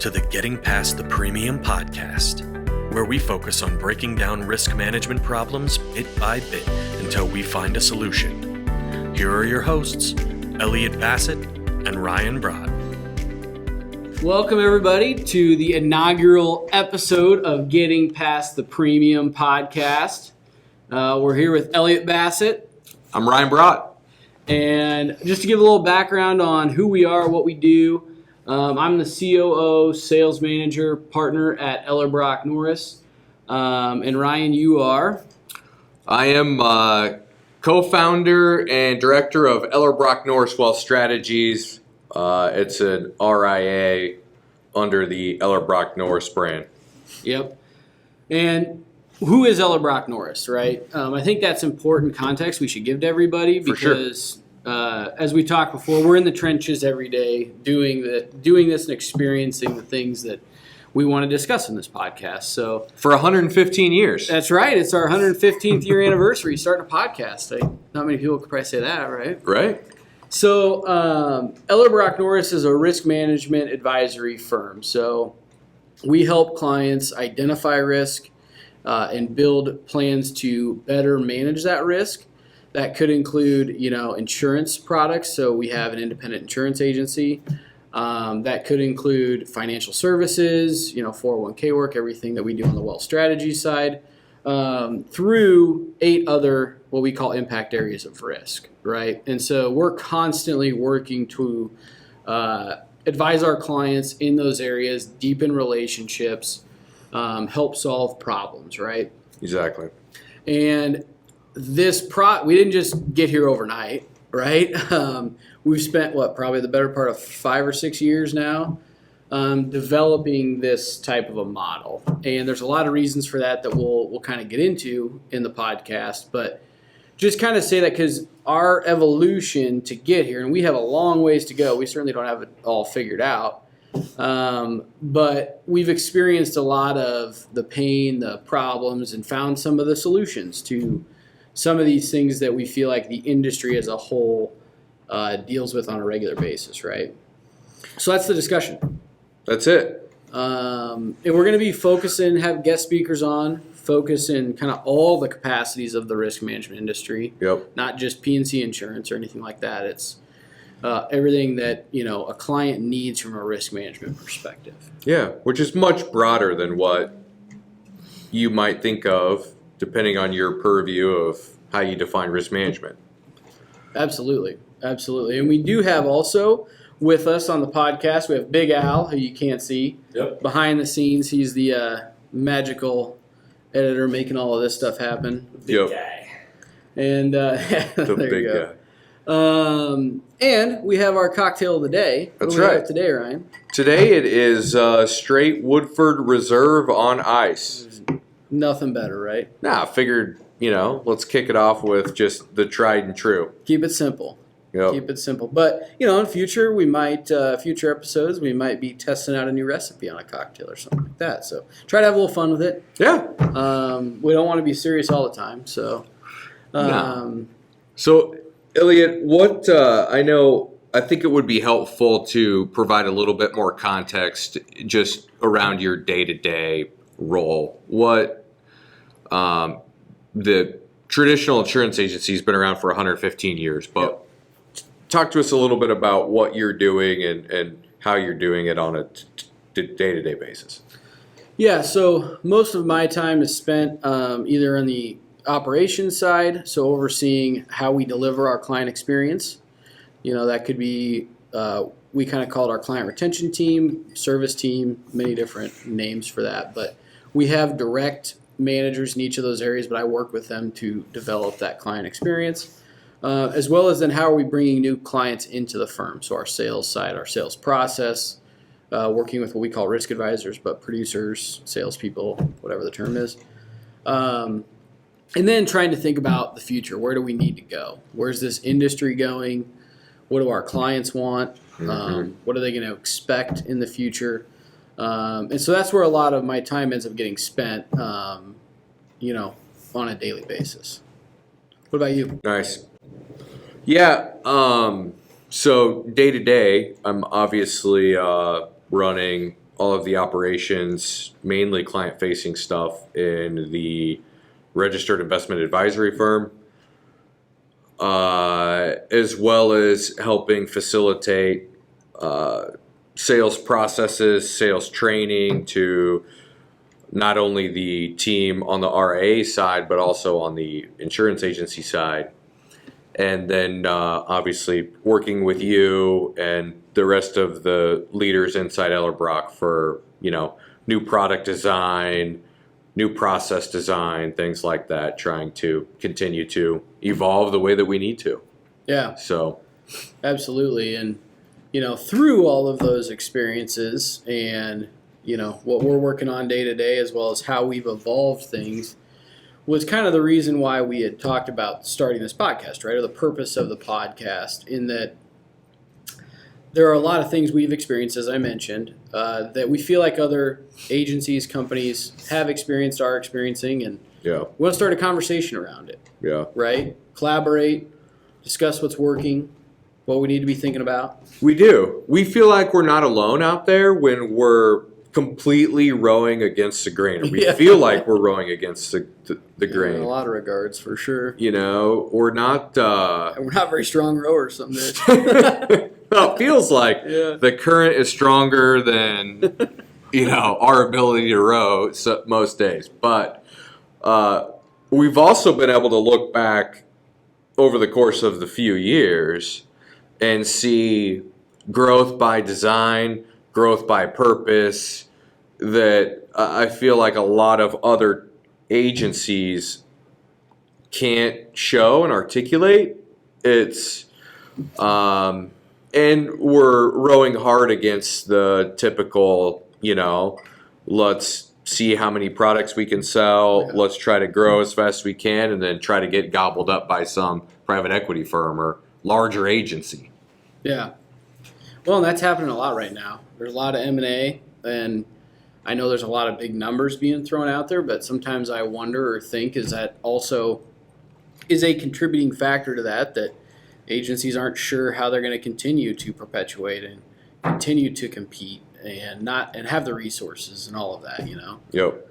to the Getting Past the Premium podcast, where we focus on breaking down risk management problems bit by bit until we find a solution. Here are your hosts, Elliot, Bassett, and Ryan, Brott. Welcome, everybody, to the inaugural episode of Getting Past the Premium podcast. We're here with Elliot, Bassett. I'm Ryan, Brott. And just to give a little background on who we are, what we do, I'm the COO, sales manager, partner at EllaBrockNorris. And Ryan, you are? I am co-founder and director of EllaBrockNorris Wealth Strategies. It's an RIA under the EllaBrockNorris brand. Yep. And who is EllaBrockNorris, right? I think that's important context we should give to everybody because, as we talked before, we're in the trenches every day doing this and experiencing the things that we want to discuss in this podcast. So for 115 years. That's right. It's our 115th year anniversary starting a podcast. Not many people could probably say that, right? Right. So EllaBrockNorris is a risk management advisory firm. So we help clients identify risk and build plans to better manage that risk. That could include, insurance products. So we have an independent insurance agency. That could include financial services, 401k work, everything that we do on the wealth strategy side, through 8 other what we call impact areas of risk, right? And so we're constantly working to advise our clients in those areas, deepen relationships, help solve problems, right? Exactly. And we didn't just get here overnight, right? We've spent probably the better part of 5 or 6 years now developing this type of a model. And there's a lot of reasons for that we'll kind of get into in the podcast, but just kind of say that because our evolution to get here, and we have a long ways to go. We certainly don't have it all figured out. But we've experienced a lot of the pain, the problems, and found some of the solutions to some of these things that we feel like the industry as a whole deals with on a regular basis, right? So that's the discussion. That's it. And we're going to be have guest speakers on, focus in kind of all the capacities of the risk management industry. Yep. Not just P&C insurance or anything like that. It's everything that a client needs from a risk management perspective. Yeah, which is much broader than what you might think of depending on your purview of how you define risk management. Absolutely. And we do have also with us on the podcast, we have Big Al, who you can't see. Yep. Behind the scenes, he's the magical editor making all of this stuff happen. Big guy. And the big guy. And we have our cocktail of the day. That's what do we right. have today, Ryan? Today it is straight Woodford Reserve on ice. Nothing better, right? Nah, I figured, let's kick it off with just the tried and true. Keep it simple. Yep. Keep it simple. But, in future, future episodes, we might be testing out a new recipe on a cocktail or something like that. So try to have a little fun with it. Yeah. We don't want to be serious all the time. So, No. So, Elliot, I think it would be helpful to provide a little bit more context just around your day-to-day role. What the traditional insurance agency has been around for 115 years, but talk to us a little bit about what you're doing and how you're doing it on a day-to-day basis. Yeah, so most of my time is spent either on the operations side, so overseeing how we deliver our client experience. That could be, we kind of call it our client retention team, service team, many different names for that. But we have direct managers in each of those areas, but I work with them to develop that client experience, as well as then how are we bringing new clients into the firm. So our sales side, our sales process, working with what we call risk advisors, but producers, salespeople, whatever the term is. And then trying to think about the future. Where do we need to go? Where's this industry going? What do our clients want? What are they going to expect in the future? And so that's where a lot of my time ends up getting spent, on a daily basis. What about you? Nice. Yeah. So day to day, I'm obviously running all of the operations, mainly client-facing stuff in the registered investment advisory firm, as well as helping facilitate sales processes, sales training to not only the team on the RIA side, but also on the insurance agency side. And then obviously working with you and the rest of the leaders inside EllaBrock for, new product design, new process design, things like that, trying to continue to evolve the way that we need to. Yeah. So. Absolutely. And, through all of those experiences and, what we're working on day to day, as well as how we've evolved things, was kind of the reason why we had talked about starting this podcast, right? Or the purpose of the podcast, in that there are a lot of things we've experienced, as I mentioned, that we feel like other agencies, companies have experienced, are experiencing, and we want to start a conversation around it. Yeah. Right? Collaborate, discuss what's working, what we need to be thinking about. We do. We feel like we're not alone out there when we're completely rowing against the grain. We feel like we're rowing against the grain. In a lot of regards, for sure. We're not... we're not very strong rowers some days. Well, it feels like the current is stronger than, our ability to row most days. But we've also been able to look back over the course of the few years and see growth by design, growth by purpose, that I feel like a lot of other agencies can't show and articulate. It's, and we're rowing hard against the typical, let's see how many products we can sell, let's try to grow as fast as we can, and then try to get gobbled up by some private equity firm or larger agency. Yeah. Well, and that's happening a lot right now. There's a lot of M&A, and I know there's a lot of big numbers being thrown out there, but sometimes I wonder or think, is that also is a contributing factor to that agencies aren't sure how they're going to continue to perpetuate and continue to compete and have the resources and all of that, Yep.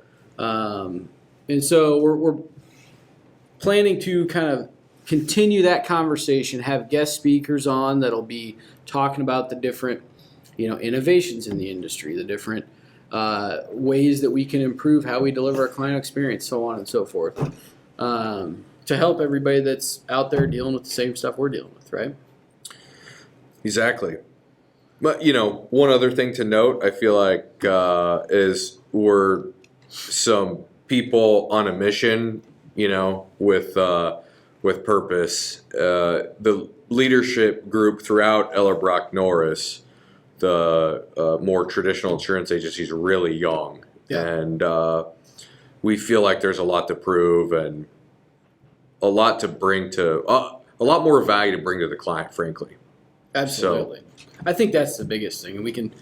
And so we're planning to kind of continue that conversation, have guest speakers on that'll be talking about the different, innovations in the industry, the different ways that we can improve how we deliver our client experience, so on and so forth, to help everybody that's out there dealing with the same stuff we're dealing with, right? Exactly. But, one other thing to note, I feel like, is we're some people on a mission, with purpose. The leadership group throughout EllaBrockNorris, the more traditional insurance agencies, are really young. Yeah. And we feel like there's a lot to prove and a lot to bring to, a lot more value to bring to the client, frankly. Absolutely. I think that's the biggest thing. And we can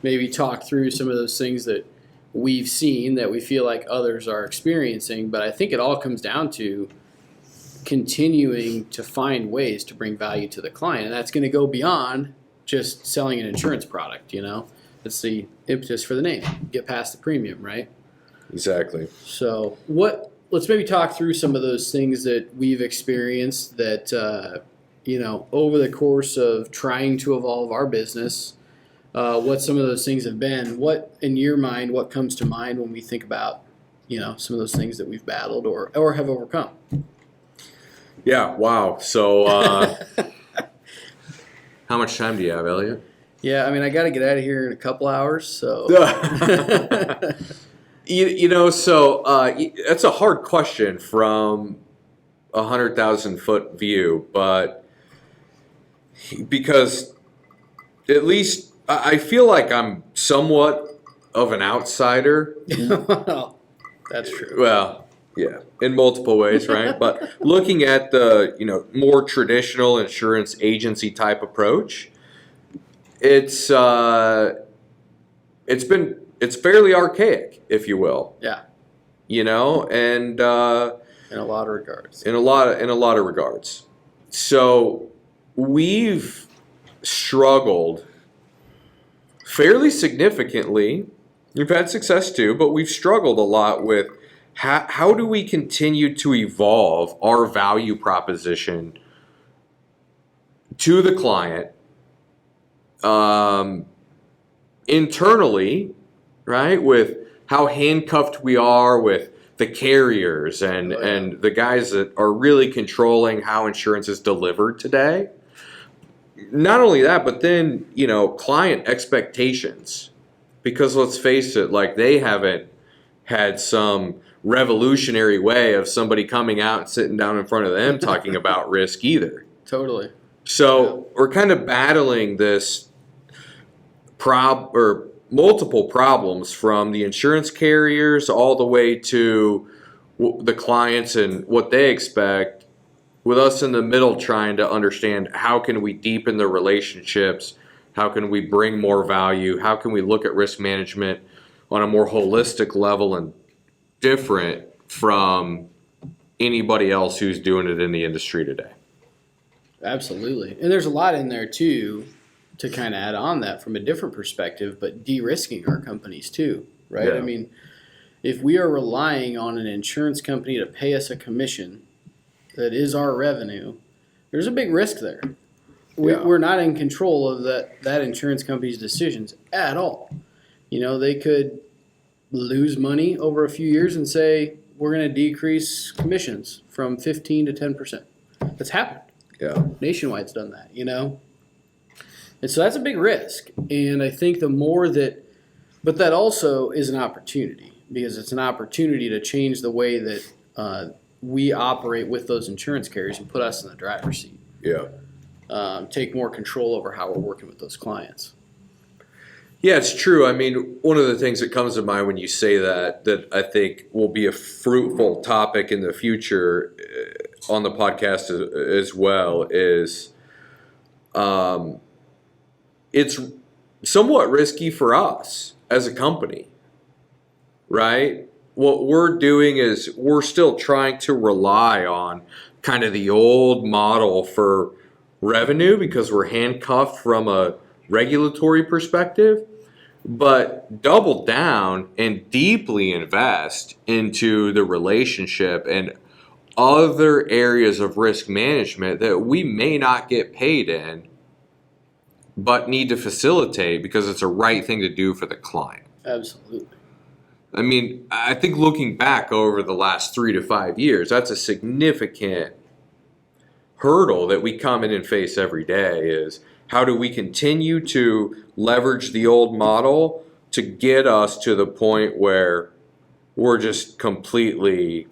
maybe talk through some of those things that we've seen that we feel like others are experiencing. But I think it all comes down to continuing to find ways to bring value to the client. And that's going to go beyond just selling an insurance product, That's the impetus for the name. Get past the premium, right? Exactly. So let's maybe talk through some of those things that we've experienced that, over the course of trying to evolve our business, what some of those things have been. What, in your mind, what comes to mind when we think about, some of those things that we've battled or have overcome? Yeah, wow. So how much time do you have, Elliot? Yeah, I got to get out of here in a couple hours, so. That's a hard question from 100,000-foot view, but because at least I feel like I'm somewhat of an outsider. Well, that's true. Well, yeah, in multiple ways, right? But looking at the more traditional insurance agency type approach, it's fairly archaic, if you will. Yeah. And in a lot of regards. In a lot of regards. So we've struggled fairly significantly. We've had success too, but we've struggled a lot with how do we continue to evolve our value proposition to the client internally, right? With how handcuffed we are with the carriers and the guys that are really controlling how insurance is delivered today. Not only that, but then, client expectations. Because let's face it, like they haven't had some revolutionary way of somebody coming out and sitting down in front of them talking about risk either. Totally. So we're kind of battling this multiple problems from the insurance carriers all the way to the clients and what they expect, with us in the middle trying to understand how can we deepen the relationships, how can we bring more value, how can we look at risk management on a more holistic level and different from anybody else who's doing it in the industry today. Absolutely. And there's a lot in there too to kind of add on that from a different perspective, but de-risking our companies too, right? Yeah. I mean, if we are relying on an insurance company to pay us a commission that is our revenue, there's a big risk there. We're not in control of that insurance company's decisions at all. They could lose money over a few years and say, we're going to decrease commissions from 15 to 10%. That's happened. Yeah. Nationwide's done that, And so that's a big risk. And I think but that also is an opportunity, because it's an opportunity to change the way that we operate with those insurance carriers and put us in the driver's seat. Yeah. Take more control over how we're working with those clients. Yeah, it's true. I mean, one of the things that comes to mind when you say that I think will be a fruitful topic in the future on the podcast as well is it's somewhat risky for us as a company, right? What we're doing is we're still trying to rely on kind of the old model for revenue because we're handcuffed from a regulatory perspective, but double down and deeply invest into the relationship and other areas of risk management that we may not get paid in, but need to facilitate because it's a right thing to do for the client. Absolutely. I mean, I think looking back over the last 3 to 5 years, that's a significant hurdle that we come in and face every day is how do we continue to leverage the old model to get us to the point where we're just completely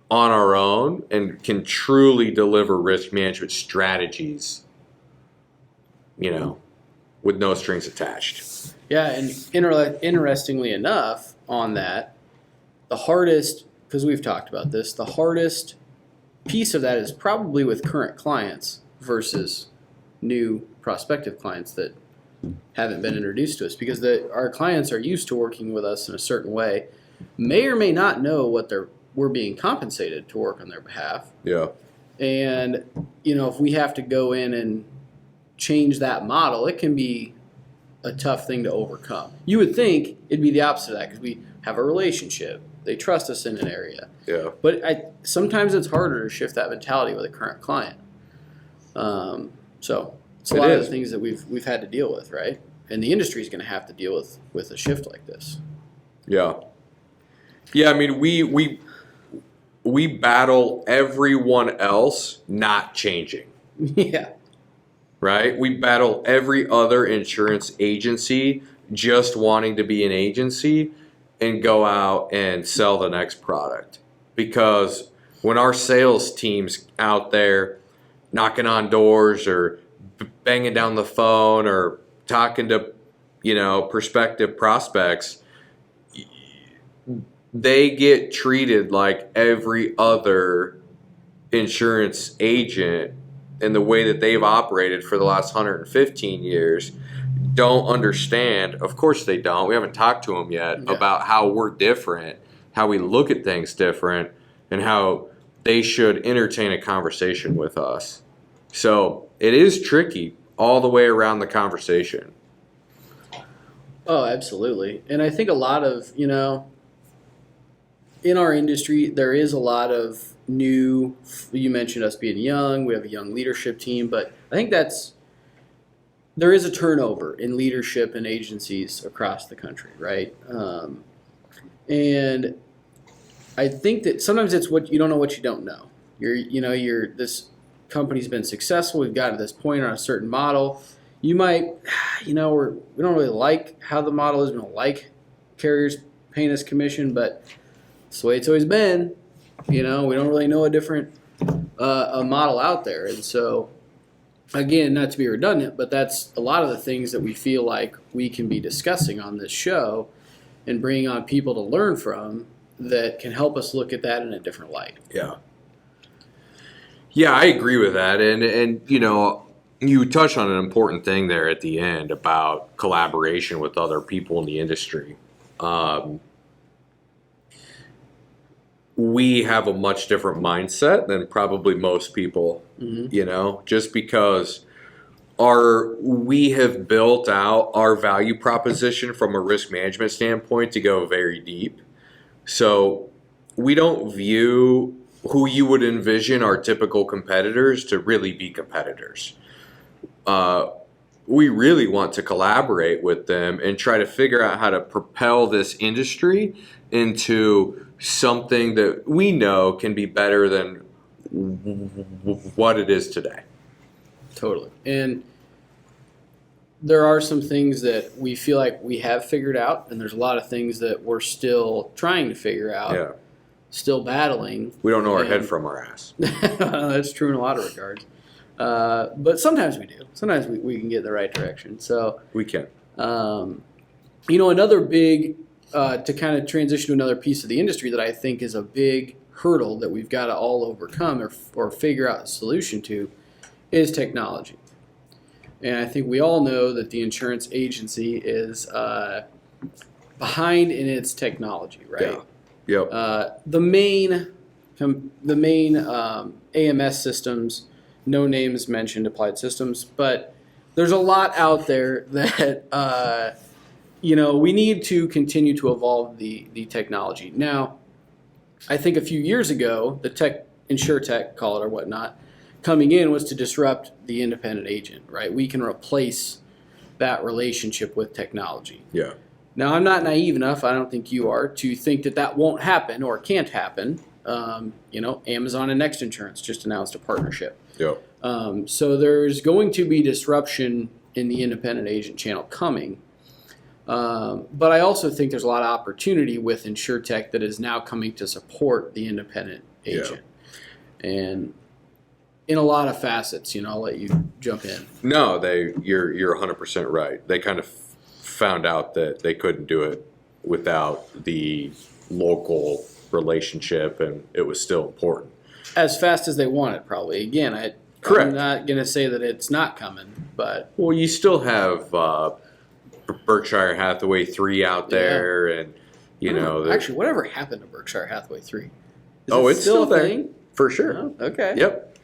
on our own and can truly deliver risk management strategies, with no strings attached. Yeah, and interestingly enough on that, the hardest, because we've talked about this, the hardest piece of that is probably with current clients versus new prospective clients that haven't been introduced to us, because our clients are used to working with us in a certain way, may or may not know what we're being compensated to work on their behalf. Yeah. And, if we have to go in and change that model, it can be a tough thing to overcome. You would think it'd be the opposite of that because we have a relationship. They trust us in an area. Yeah. But sometimes it's harder to shift that mentality with a current client. So it's a lot of the things that we've had to deal with, right? And the industry is going to have to deal with a shift like this. Yeah. Yeah, I mean, we battle everyone else not changing. Yeah. Right? We battle every other insurance agency just wanting to be an agency and go out and sell the next product. Because when our sales team's out there knocking on doors or banging down the phone or talking to, prospective prospects, they get treated like every other insurance agent in the way that they've operated for the last 115 years. Don't understand. Of course they don't. We haven't talked to them yet about how we're different, how we look at things different, and how they should entertain a conversation with us. So it is tricky all the way around the conversation. Oh, absolutely. And I think a lot of, in our industry, there is a lot of new, you mentioned us being young, we have a young leadership team, but I think there is a turnover in leadership and agencies across the country, right? And I think that sometimes it's what you don't know what you don't know. This company's been successful. We've gotten to this point on a certain model. You might, we don't really like how the model is. We don't like carriers paying us commission, but it's the way it's always been. We don't really know a different a model out there. And so, again, not to be redundant, but that's a lot of the things that we feel like we can be discussing on this show and bringing on people to learn from that can help us look at that in a different light. Yeah. Yeah, I agree with that. And you touched on an important thing there at the end about collaboration with other people in the industry. We have a much different mindset than probably most people, just because we have built out our value proposition from a risk management standpoint to go very deep. So we don't view who you would envision our typical competitors to really be competitors. We really want to collaborate with them and try to figure out how to propel this industry into something that we know can be better than what it is today. Totally. And there are some things that we feel like we have figured out, and there's a lot of things that we're still trying to figure out, still battling. We don't know our head from our ass. That's true in a lot of regards. But sometimes we do. Sometimes we can get in the right direction. So we can. Another big, to kind of transition to another piece of the industry that I think is a big hurdle that we've got to all overcome or figure out a solution to is technology. And I think we all know that the insurance agency is behind in its technology, right? Yeah. Yep. The main AMS systems, no names mentioned, applied systems, but there's a lot out there that we need to continue to evolve the technology. Now, I think a few years ago, the InsurTech, call it or whatnot, coming in was to disrupt the independent agent, right? We can replace that relationship with technology. Yeah. Now, I'm not naive enough, I don't think you are, to think that won't happen or can't happen. Amazon and Next Insurance just announced a partnership. Yeah. So there's going to be disruption in the independent agent channel coming. But I also think there's a lot of opportunity with InsurTech that is now coming to support the independent agent. Yeah. And in a lot of facets, I'll let you jump in. No, you're 100% right. They kind of found out that they couldn't do it without the local relationship, and it was still important. As fast as they wanted, probably. Again, Correct. I'm not going to say that it's not coming, but... Well, you still have Berkshire Hathaway 3 out there, and, Actually, whatever happened to Berkshire Hathaway 3? It's still there. Thing? For sure. Oh, okay. Yep.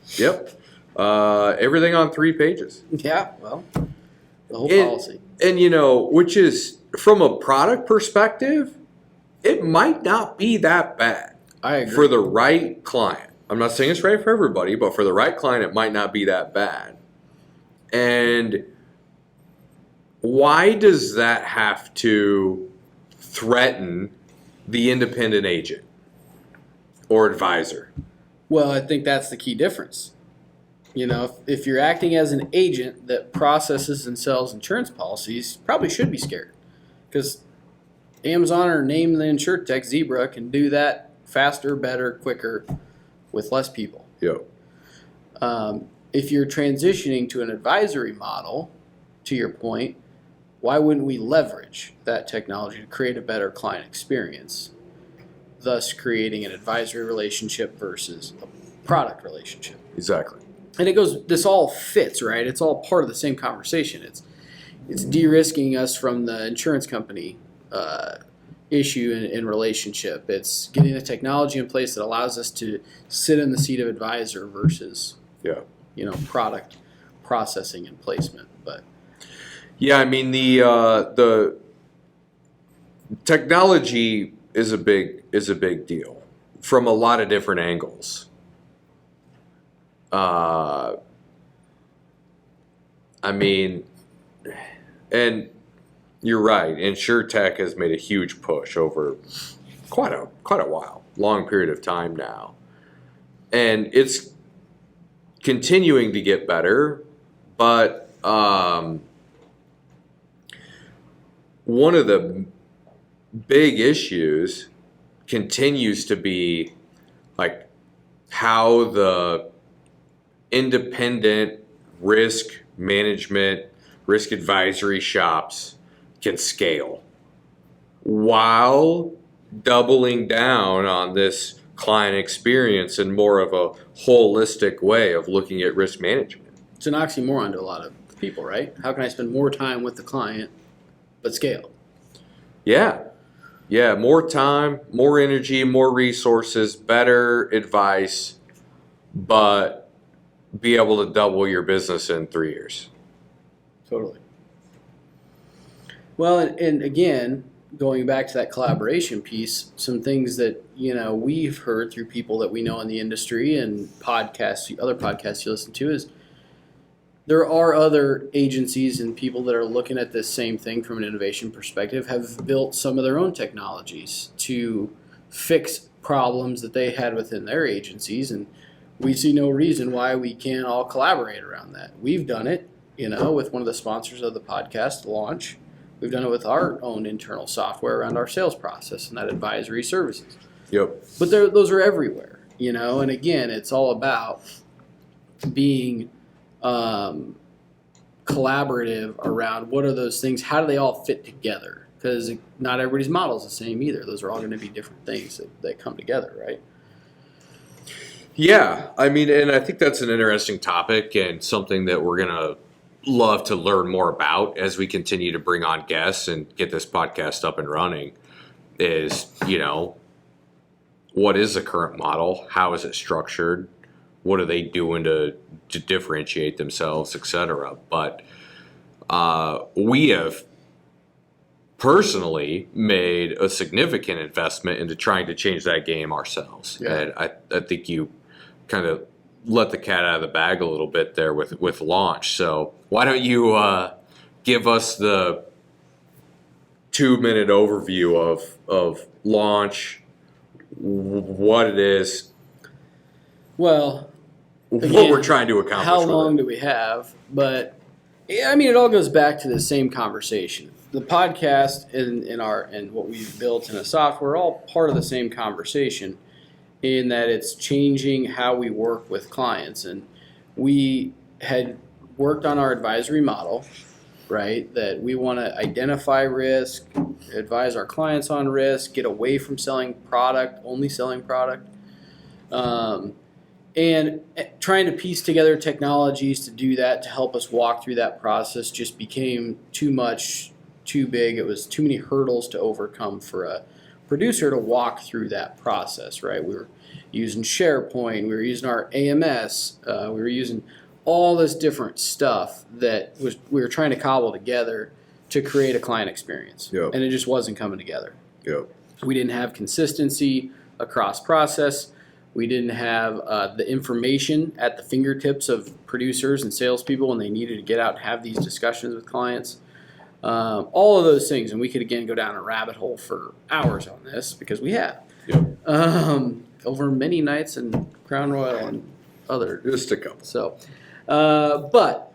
Everything on 3 pages. Yeah, well, the whole policy. And, which is, from a product perspective, it might not be that bad. I agree. For the right client. I'm not saying it's right for everybody, but for the right client, it might not be that bad. And why does that have to threaten the independent agent or advisor? Well, I think that's the key difference. If you're acting as an agent that processes and sells insurance policies, you probably should be scared. Because Amazon or name the InsurTech Zebra can do that faster, better, quicker, with less people. Yep. If you're transitioning to an advisory model, to your point, why wouldn't we leverage that technology to create a better client experience, thus creating an advisory relationship versus a product relationship? Exactly. And this all fits, right? It's all part of the same conversation. It's de-risking us from the insurance company issue in relationship. It's getting the technology in place that allows us to sit in the seat of advisor versus product processing and placement. But yeah, I mean the technology is a big deal from a lot of different angles. I mean, and you're right. InsurTech has made a huge push over quite a while, long period of time now, and it's continuing to get better. But one of the big issues continues to be like how the independent risk management, risk advisory shops can scale while doubling down on this client experience in more of a holistic way of looking at risk management. It's an oxymoron to a lot of people, right? How can I spend more time with the client but scale? Yeah, more time, more energy, more resources, better advice, but be able to double your business in 3 years. Totally. Well, and again, going back to that collaboration piece, some things that, we've heard through people that we know in the industry and podcasts, other podcasts you listen to, is there are other agencies and people that are looking at this same thing from an innovation perspective, have built some of their own technologies to fix problems that they had within their agencies, and we see no reason why we can't all collaborate around that. We've done it, with one of the sponsors of the podcast launch. We've done it with our own internal software around our sales process and that advisory services. Yep. But those are everywhere, and again, it's all about being collaborative around what are those things, how do they all fit together? Because not everybody's model is the same either. Those are all going to be different things that come together, right? Yeah, I mean, and I think that's an interesting topic and something that we're going to love to learn more about as we continue to bring on guests and get this podcast up and running is, what is the current model? How is it structured? What are they doing to differentiate themselves, et cetera? But we have personally made a significant investment into trying to change that game ourselves. Yeah. And I think you kind of let the cat out of the bag a little bit there with launch. So why don't you give us the 2-minute overview of launch, what it is, well, again, what we're trying to accomplish. How long do we have? But it all goes back to the same conversation. The podcast and what we've built in a software are all part of the same conversation, in that it's changing how we work with clients. And we had worked on our advisory model, right? That we want to identify risk, advise our clients on risk, get away from only selling product. And trying to piece together technologies to do that, to help us walk through that process, just became too much, too big. It was too many hurdles to overcome for a producer to walk through that process, right? We were using SharePoint, we were using our AMS, we were using all this different stuff that we were trying to cobble together to create a client experience. Yep. And it just wasn't coming together. Yep. We didn't have consistency across process. We didn't have the information at the fingertips of producers and salespeople when they needed to get out and have these discussions with clients. All of those things, and we could again go down a rabbit hole for hours on this because we have. Yep. Over many nights in Crown Royal and other. Just a couple. So, but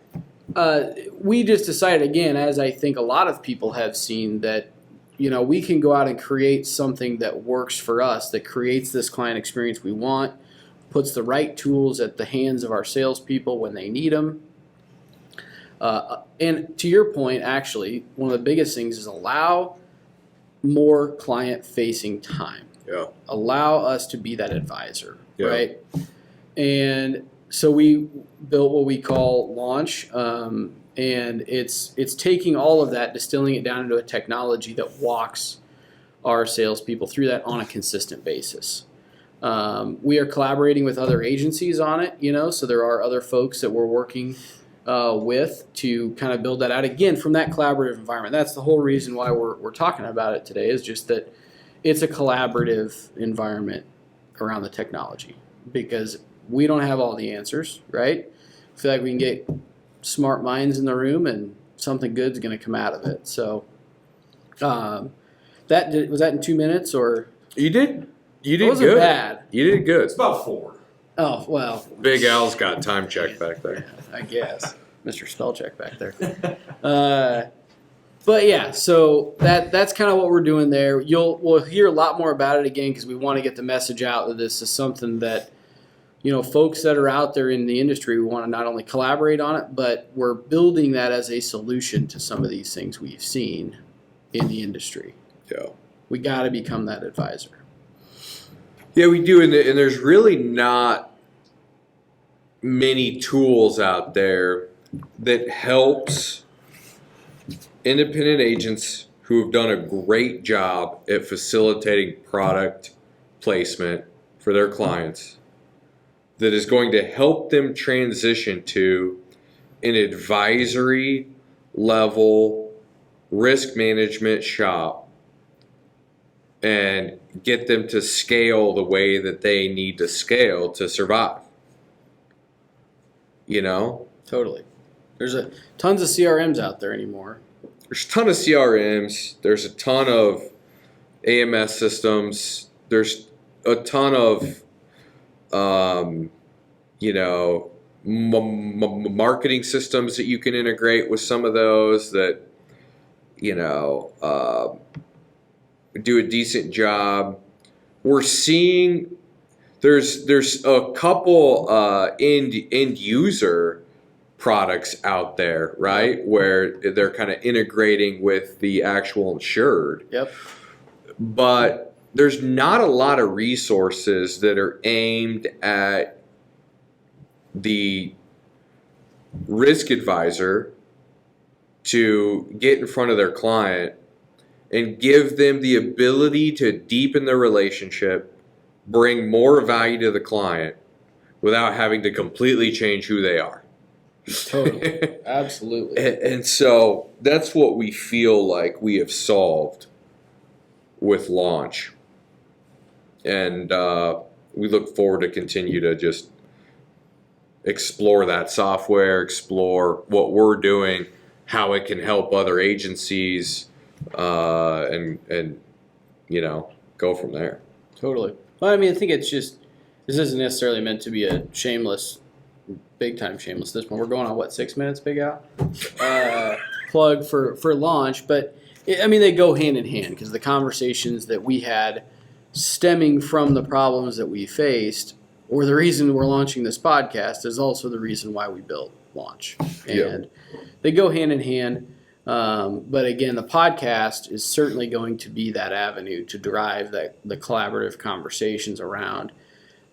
we just decided again, as I think a lot of people have seen, that we can go out and create something that works for us, that creates this client experience we want, puts the right tools at the hands of our salespeople when they need them. And to your point, actually, one of the biggest things is allow more client-facing time. Yeah. Allow us to be that advisor, yeah. right? And so we built what we call Launch, and it's taking all of that, distilling it down into a technology that walks our salespeople through that on a consistent basis. We are collaborating with other agencies on it, so there are other folks that we're working with to kind of build that out again from that collaborative environment. That's the whole reason why we're talking about it today, is just that it's a collaborative environment around the technology, because we don't have all the answers, right? I feel like we can get smart minds in the room and something good's going to come out of it. So was that in 2 minutes, or You did it wasn't good. bad. You did good. It's about 4. Oh, well, Big Al's got time check back there. I guess. Mr. Spellcheck back there. But yeah, so that's kind of what we're doing there. We'll hear a lot more about it again, because we want to get the message out that this is something that, folks that are out there in the industry, we want to not only collaborate on it, but we're building that as a solution to some of these things we've seen in the industry. Yeah. We got to become that advisor. Yeah, we do, and there's really not many tools out there that helps independent agents who have done a great job at facilitating product placement for their clients, that is going to help them transition to an advisory level risk management shop and get them to scale the way that they need to scale to survive. Totally. There's tons of CRMs out there anymore. There's a ton of CRMs. There's a ton of AMS systems. There's a ton of, marketing systems that you can integrate with some of those that, do a decent job. We're seeing there's a couple end user products out there, right, where they're kind of integrating with the actual insured. Yep. But there's not a lot of resources that are aimed at the risk advisor to get in front of their client and give them the ability to deepen the relationship, bring more value to the client without having to completely change who they are. Totally. Absolutely. And so that's what we feel like we have solved with launch. And we look forward to continue to just explore that software, explore what we're doing, how it can help other agencies, and go from there. Totally. Well, I think it's just, this isn't necessarily meant to be a shameless, big time shameless. This one, we're going on 6 minutes, Big Al? Plug for launch, but they go hand in hand, because the conversations that we had stemming from the problems that we faced, or the reason we're launching this podcast, is also the reason why we built Launch. And they go hand in hand. But again, the podcast is certainly going to be that avenue to drive the collaborative conversations around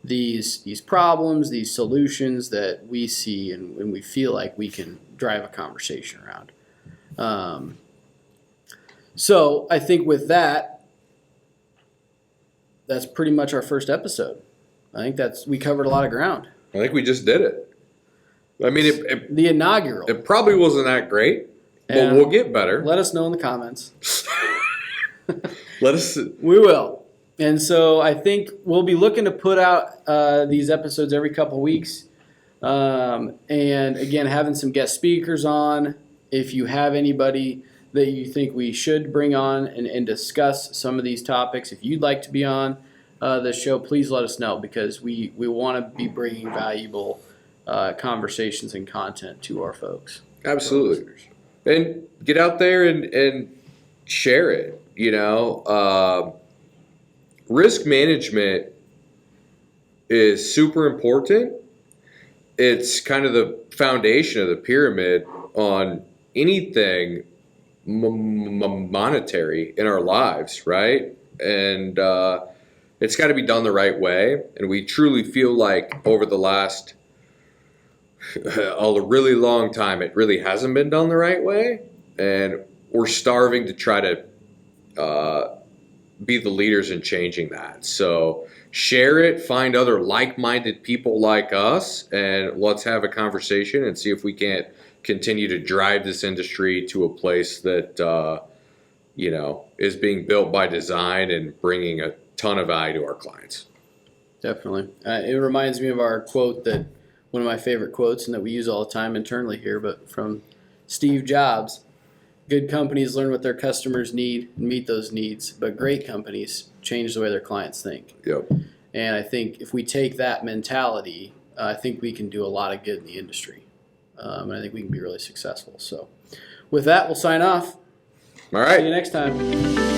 these problems, these solutions that we see and we feel like we can drive a conversation around. So I think with that, that's pretty much our first episode. I think we covered a lot of ground. I think we just did it. The inaugural. It probably wasn't that great, but we'll get better. Let us know in the comments. Let us. We will. And so I think we'll be looking to put out these episodes every couple weeks. And again, having some guest speakers on. If you have anybody that you think we should bring on and discuss some of these topics, if you'd like to be on the show, please let us know, because we want to be bringing valuable conversations and content to our folks. Absolutely. And get out there and share it. Risk management is super important. It's kind of the foundation of the pyramid on anything monetary in our lives, right? And it's got to be done the right way. And we truly feel like over the last a really long time, it really hasn't been done the right way. And we're starving to try to be the leaders in changing that. So share it, find other like-minded people like us, and let's have a conversation and see if we can't continue to drive this industry to a place that is being built by design and bringing a ton of value to our clients. Definitely. It reminds me of our quote, that one of my favorite quotes, and that we use all the time internally here, but from Steve Jobs: good companies learn what their customers need and meet those needs, but great companies change the way their clients think. Yep. And I think if we take that mentality, I think we can do a lot of good in the industry. And I think we can be really successful. So with that, we'll sign off. All right. See you next time.